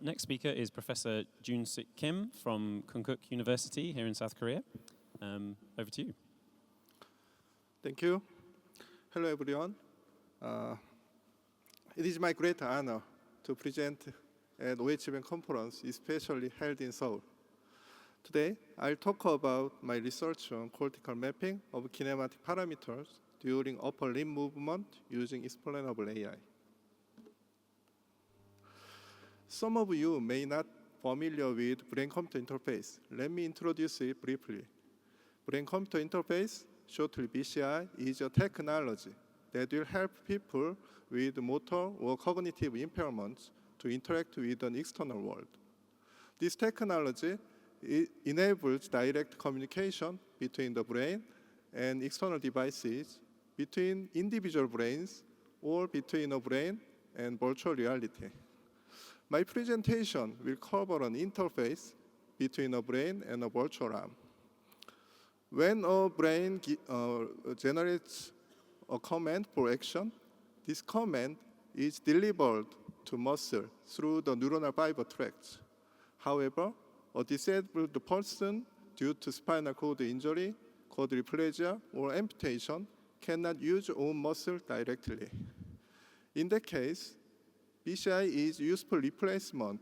next speaker is Professor Joon-Sik Kim from Konkuk University here in South Korea. Over to you. Thank you. Hello, everyone. It is my great honor to present at OHBM conference, especially held in Seoul. Today, I'll talk about my research on cortical mapping of kinematic parameters during upper limb movement using explainable AI. Some of you may not be familiar with brain-computer interface. Let me introduce it briefly. Brain-computer interface, shortly BCI, is a technology that will help people with motor or cognitive impairments to interact with an external world. This technology enables direct communication between the brain and external devices, between individual brains, or between a brain and virtual reality. My presentation will cover an interface between a brain and a virtual arm. When a brain generates a command for action, this command is delivered to muscle through the neuronal fiber tracts. However, a disabled person due to spinal cord injury, quadriplegia, or amputation cannot use own muscle directly. In that case, BCI is useful replacement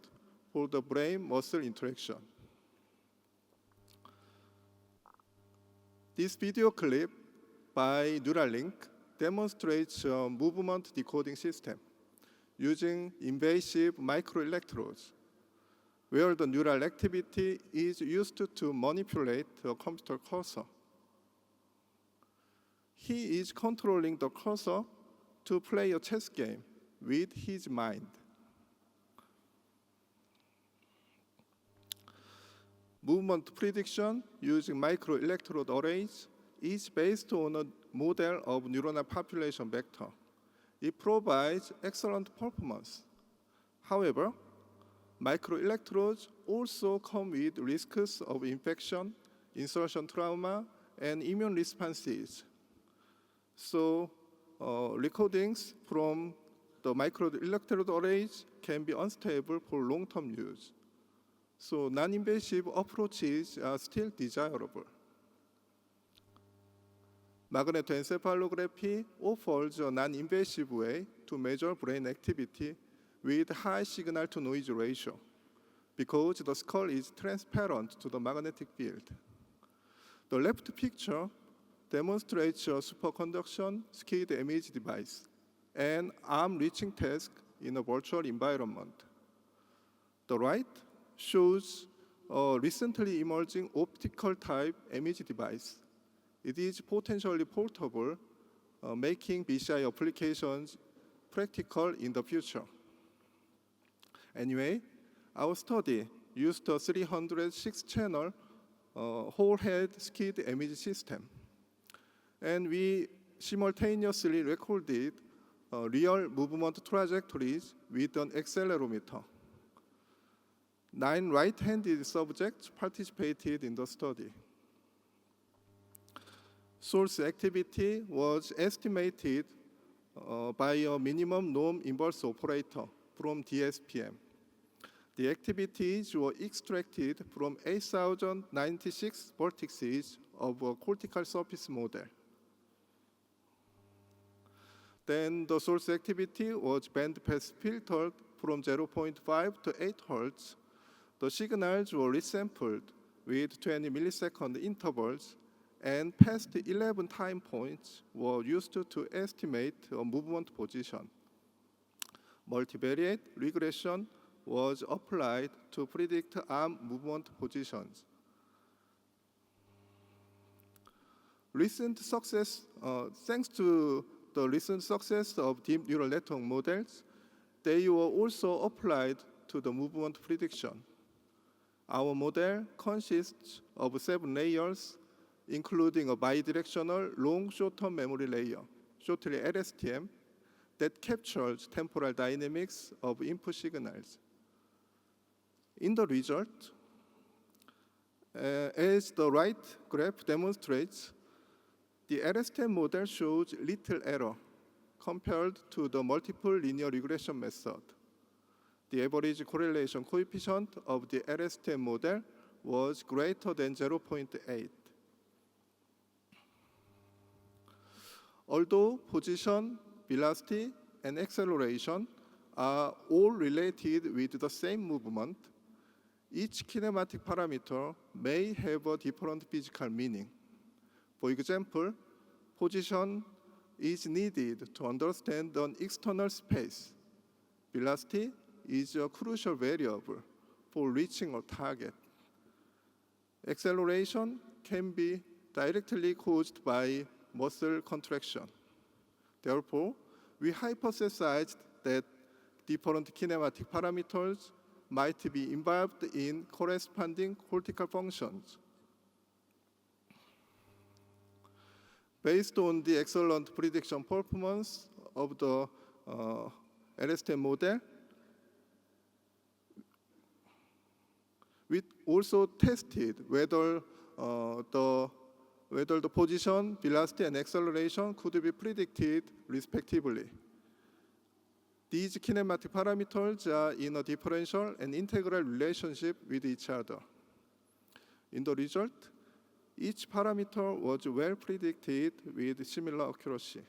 for the brain-muscle interaction. This video clip by Neuralink demonstrates a movement decoding system using invasive microelectrodes, where the neural activity is used to manipulate a computer cursor. He is controlling the cursor to play a chess game with his mind. Movement prediction using microelectrode arrays is based on a model of neuronal population vector. It provides excellent performance. However, microelectrodes also come with risks of infection, insertion trauma, and immune responses. So, recordings from the microelectrode arrays can be unstable for long-term use. So non-invasive approaches are still desirable. Magnetoencephalography offers a non-invasive way to measure brain activity with high signal-to-noise ratio because the skull is transparent to the magnetic field. The left picture demonstrates a superconduction skid image device and arm reaching task in a virtual environment. The right shows a recently emerging optical type image device. It is potentially portable, making BCI applications practical in the future. Anyway, our study used a 306-channel whole head skid image system, and we simultaneously recorded real movement trajectories with an accelerometer. 9 right-handed subjects participated in the study. Source activity was estimated by a minimum norm inverse operator from DSPM. The activities were extracted from 8,096 vertices of a cortical surface model. Then the source activity was bandpass filtered from 0.5 to 8 Hz. The signals were resampled with 20 millisecond intervals, and past 11 time points were used to estimate a movement position. Multivariate regression was applied to predict arm movement positions. Thanks to the recent success of deep neural network models, they were also applied to the movement prediction. Our model consists of 7 layers, including a bidirectional long short-term memory layer, shortly LSTM, that captures temporal dynamics of input signals. In the result, as the right graph demonstrates, the LSTM model shows little error compared to the multiple linear regression method. the average correlation coefficient of the LSTM model was greater than 0.8. Although position, velocity, and acceleration are all related with the same movement, each kinematic parameter may have a different physical meaning. For example, position is needed to understand an external space. Velocity is a crucial variable for reaching a target. Acceleration can be directly caused by muscle contraction. Therefore, we hypothesized that different kinematic parameters might be involved in corresponding cortical functions. Based on the excellent prediction performance of the LSTM model, we also tested whether the position, velocity, and acceleration could be predicted respectively. These kinematic parameters are in a differential and integral relationship with each other. In the result, each parameter was well predicted with similar accuracy.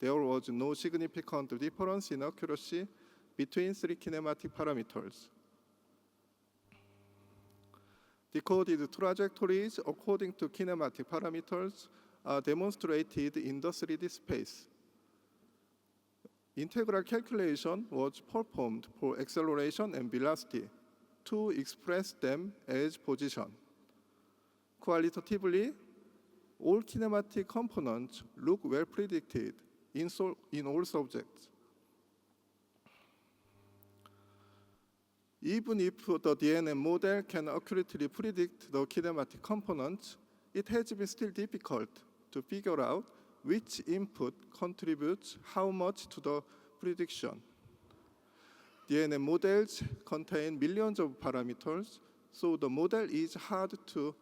There was no significant difference in accuracy between three kinematic parameters. Decoded trajectories according to kinematic parameters are demonstrated in the 3D space. Integral calculation was performed for acceleration and velocity to express them as position. Qualitatively, all kinematic components look well predicted in all subjects. Even if the DNN model can accurately predict the kinematic components, it has been still difficult to figure out which input contributes how much to the prediction. DNN models contain millions of parameters, so the model is hard to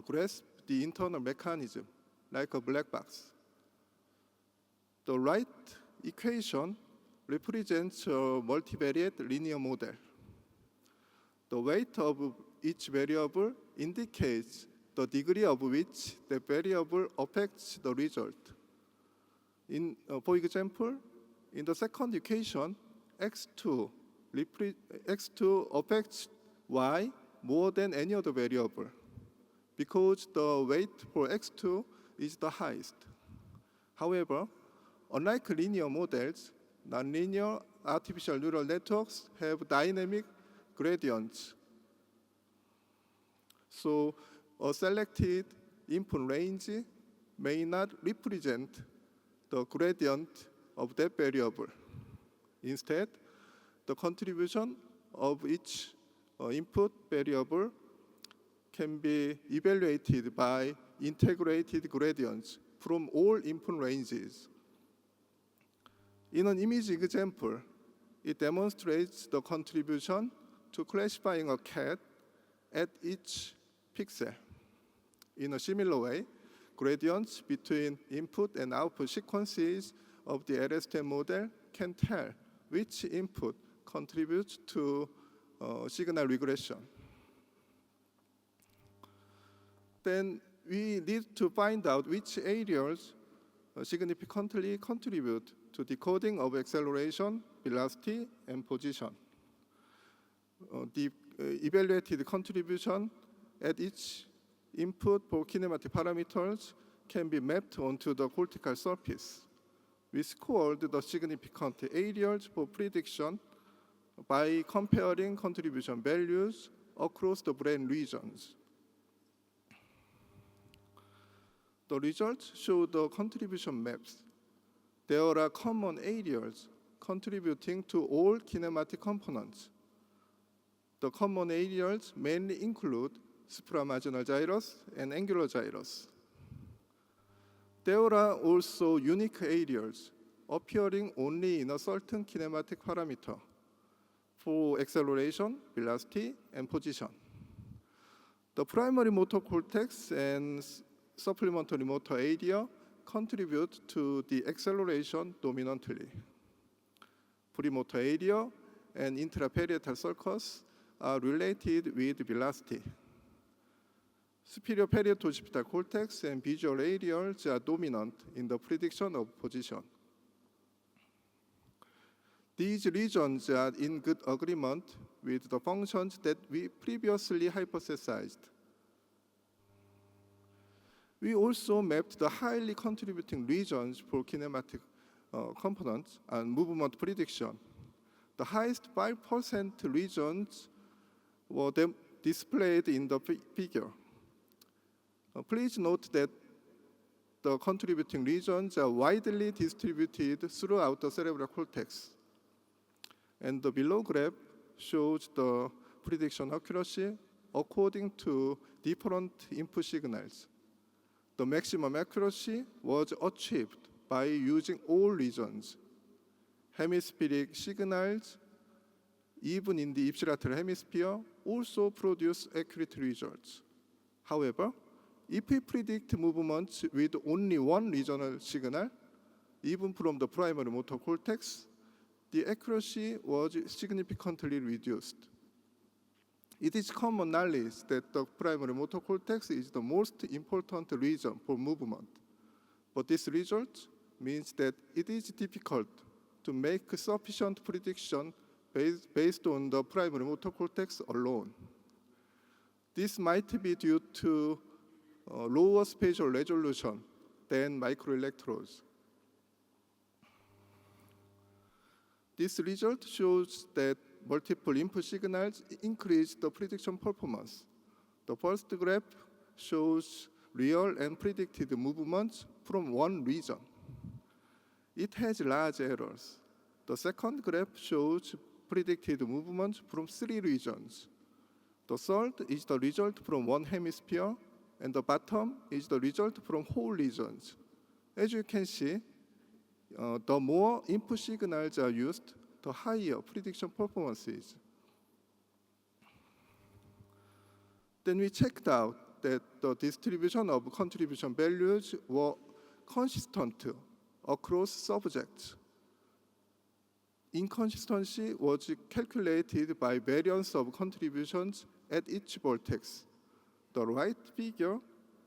grasp the internal mechanism, like a black box. The right equation represents a multivariate linear model. The weight of each variable indicates the degree of which the variable affects the result. For example, in the second equation, x2 affects y more than any other variable because the weight for x2 is the highest. However, unlike linear models, nonlinear artificial neural networks have dynamic gradients. So a selected input range may not represent the gradient of that variable. Instead, the contribution of each input variable can be evaluated by integrated gradients from all input ranges. In an image example, it demonstrates the contribution to classifying a cat at each pixel. In a similar way, gradients between input and output sequences of the LSTM model can tell which input contributes to signal regression. Then we need to find out which areas significantly contribute to decoding of acceleration, velocity, and position. The evaluated contribution at each input for kinematic parameters can be mapped onto the cortical surface. We scored the significant areas for prediction by comparing contribution values across the brain regions. The results show the contribution maps. There are common areas contributing to all kinematic components. The common areas mainly include supramarginal gyrus and angular gyrus. There are also unique areas appearing only in a certain kinematic parameter for acceleration, velocity, and position. The primary motor cortex and supplementary motor area contribute to the acceleration dominantly. Premotor area and intraparietal sulcus are related with velocity. Superior parieto-occipital cortex and visual areas are dominant in the prediction of position. These regions are in good agreement with the functions that we previously hypothesized. We also mapped the highly contributing regions for kinematic components and movement prediction. The highest 5% regions were displayed in the figure. Please note that the contributing regions are widely distributed throughout the cerebral cortex. And the below graph shows the prediction accuracy according to different input signals. The maximum accuracy was achieved by using all regions. Hemispheric signals, even in the ipsilateral hemisphere, also produce accurate results. However, if we predict movements with only one regional signal, even from the primary motor cortex, the accuracy was significantly reduced. It is common knowledge that the primary motor cortex is the most important region for movement. But this result means that it is difficult to make sufficient prediction based on the primary motor cortex alone. This might be due to lower spatial resolution than microelectrodes. This result shows that multiple input signals increase the prediction performance. The first graph shows real and predicted movements from one region. It has large errors. The second graph shows predicted movements from 3 regions. The third is the result from one hemisphere, and the bottom is the result from whole regions. As you can see, the more input signals are used, the higher prediction performance is. Then we checked out that the distribution of contribution values were consistent across subjects. Inconsistency was calculated by variance of contributions at each vertex. The right figure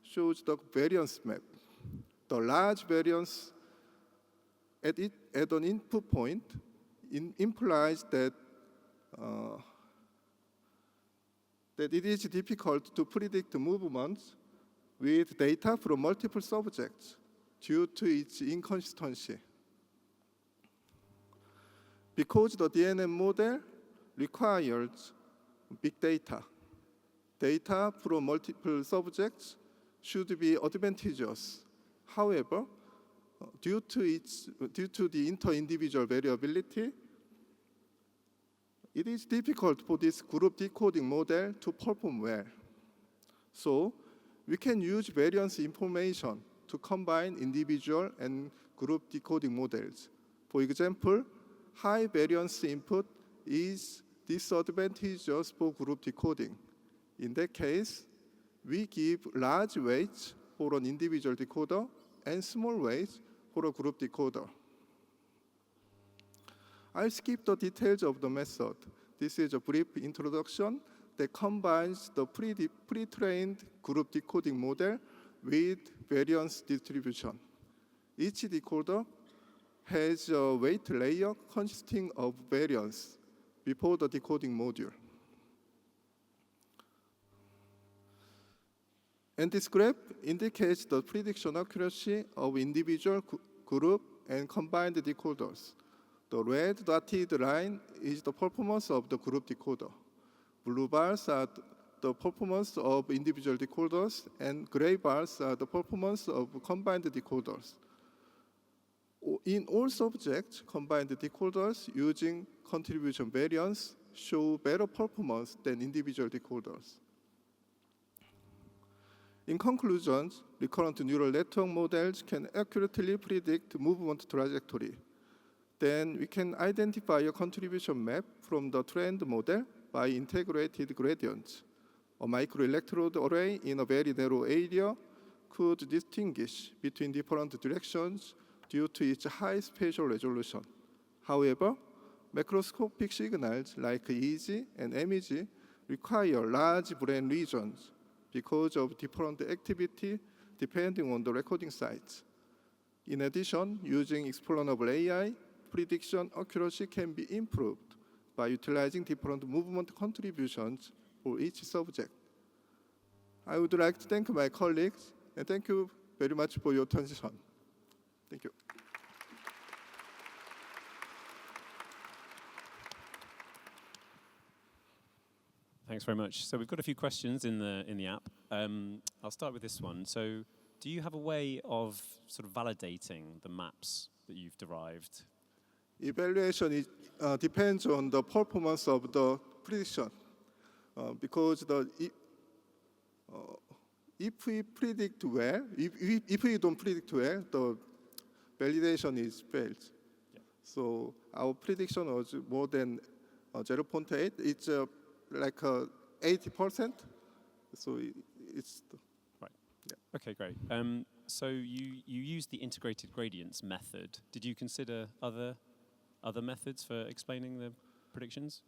shows the variance map. The large variance at an input point implies that it is difficult to predict movements with data from multiple subjects due to its inconsistency. Because the DNN model requires big data, data from multiple subjects should be advantageous. However, due to the inter-individual variability, it is difficult for this group decoding model to perform well. So we can use variance information to combine individual and group decoding models. For example, high variance input is disadvantageous for group decoding. In that case, we give large weights for an individual decoder and small weights for a group decoder. I'll skip the details of the method. This is a brief introduction that combines the pre-trained group decoding model with variance distribution. Each decoder has a weight layer consisting of variance before the decoding module. And this graph indicates the prediction accuracy of individual group and combined decoders. The red dotted line is the performance of the group decoder. Blue bars are the performance of individual decoders, and gray bars are the performance of combined decoders. In all subjects, combined decoders using contribution variance show better performance than individual decoders. In conclusion, recurrent neural network models can accurately predict movement trajectory. Then we can identify a contribution map from the trained model by integrated gradients. A microelectrode array in a very narrow area could distinguish between different directions due to its high spatial resolution. However, macroscopic signals like EEG and MEG require large brain regions because of different activity depending on the recording sites. In addition, using explainable AI, prediction accuracy can be improved by utilizing different movement contributions for each subject. I would like to thank my colleagues and thank you very much for your attention. Thank you. Thanks very much. So we've got a few questions in the app. I'll start with this one. So, do you have a way of sort of validating the maps that you've derived? Evaluation depends on the performance of the prediction, because if we predict well, if we don't predict well, the validation is failed. Yeah. So our prediction was more than 0.8. It's like 80%. So it's Right. Yeah. Okay, great. So you used the integrated gradients method. Did you consider other methods for explaining the predictions?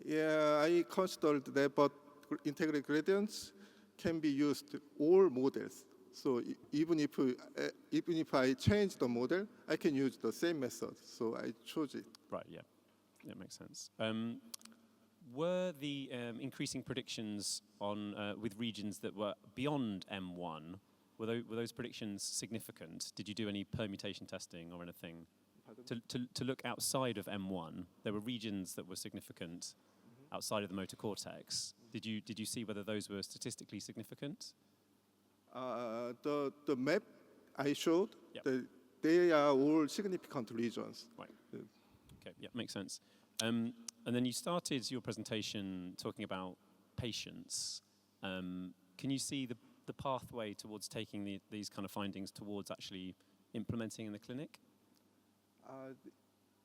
Yeah, I considered that, but integrated gradients can be used all models. So even if I change the model, I can use the same method. So I chose it. Right. Yeah. That makes sense. Were the increasing predictions on with regions that were beyond M1, were those predictions significant? Did you do any permutation testing or anything to look outside of M1? There were regions that were significant outside of the motor cortex. Did you see whether those were statistically significant? The map I showed, Yep. they are all significant regions. Right. Okay. Yeah, makes sense. And then you started your presentation talking about patients. Can you see the pathway towards taking these kind of findings towards actually implementing in the clinic?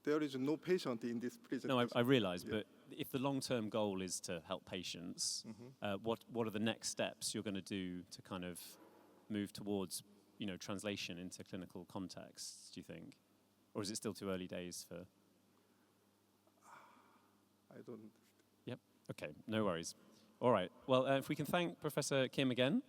There is no patient in this presentation. No, I realise, Yeah. but if the long-term goal is to help patients, what are the next steps you're going to do to kind of move towards, translation into clinical contexts, do you think? Or is it still too early days for... I don't. Yep. Okay, no worries. All right. Well, if we can thank Professor Kim again